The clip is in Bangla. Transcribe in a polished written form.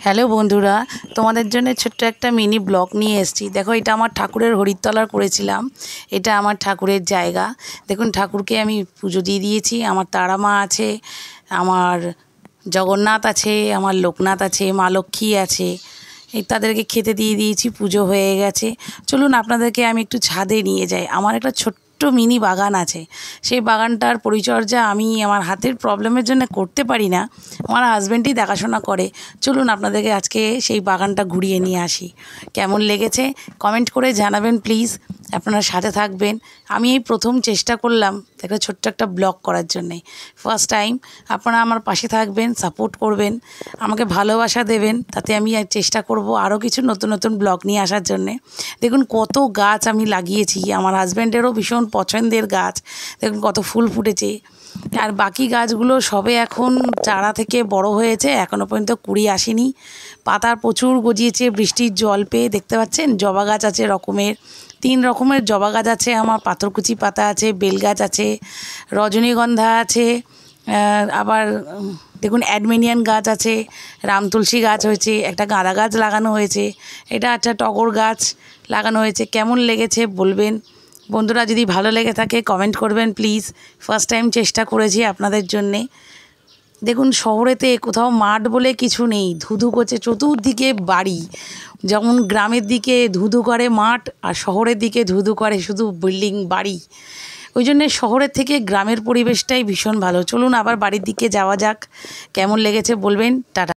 হ্যালো বন্ধুরা, তোমাদের জন্য ছোট্ট একটা মিনি ব্লগ নিয়ে এসেছি। দেখো, এটা আমার ঠাকুরের হরিতলার করেছিলাম। এটা আমার ঠাকুরের জায়গা। দেখুন, ঠাকুরকে আমি পুজো দিয়ে দিয়েছি। আমার তারা মা আছে, আমার জগন্নাথ আছে, আমার লোকনাথ আছে, মা লক্ষ্মী আছে। এই তাদেরকে খেতে দিয়ে দিয়েছি, পুজো হয়ে গেছে। চলুন আপনাদেরকে আমি একটু ছাদে নিয়ে যাই। আমার একটা ছোট্ট মিনি বাগান আছে। সেই বাগানটার পরিচর্যা আমি আমার হাতের প্রবলেমের জন্য করতে পারি না, আমার হাজব্যান্ডই দেখাশোনা করে। চলুন আপনাদেরকে আজকে সেই বাগানটা ঘুরিয়ে নিয়ে আসি। কেমন লেগেছে কমেন্ট করে জানাবেন প্লিজ। আপনারা সাথে থাকবেন। আমি এই প্রথম চেষ্টা করলাম একটা ছোট্ট একটা ব্লগ করার জন্যে, ফার্স্ট টাইম। আপনারা আমার পাশে থাকবেন, সাপোর্ট করবেন, আমাকে ভালোবাসা দেবেন, তাতে আমি চেষ্টা করব আরও কিছু নতুন নতুন ব্লগ নিয়ে আসার জন্যে। দেখুন কত গাছ আমি লাগিয়েছি, আমার হাজব্যান্ডেরও ভীষণ পছন্দের গাছ। দেখুন কত ফুল ফুটেছে। আর বাকি গাছগুলো সবে এখন চারা থেকে বড় হয়েছে, এখনও পর্যন্ত কুড়ি আসেনি। পাতা প্রচুর গজিয়েছে বৃষ্টির জল পেয়ে। দেখতে পাচ্ছেন জবা গাছ আছে রকমের, 3 রকমের জবা গাছ আছে আমার। পাথরকুচি পাতা আছে, বেল গাছ আছে, রজনীগন্ধা আছে, আবার দেখুন অ্যাডমেনিয়ান গাছ আছে, রাম তুলসী গাছ হয়েছে, একটা গাঁদা গাছ লাগানো হয়েছে, এটা একটা টগর গাছ লাগানো হয়েছে। কেমন লেগেছে বলবেন বন্ধুরা। যদি ভালো লেগে থাকে কমেন্ট করবেন প্লিজ। ফার্স্ট টাইম চেষ্টা করেছি আপনাদের জন্যে। দেখুন শহরেতে কোথাও মাঠ বলে কিছু নেই, ধুধু করছে চতুর্দিকে বাড়ি। যেমন গ্রামের দিকে ধুধু করে মাঠ, আর শহরের দিকে ধুধু করে শুধু বিল্ডিং বাড়ি। ওই জন্যে শহরের থেকে গ্রামের পরিবেশটাই ভীষণ ভালো। চলুন আবার বাড়ির দিকে যাওয়া যাক। কেমন লেগেছে বলবেন। টাটা।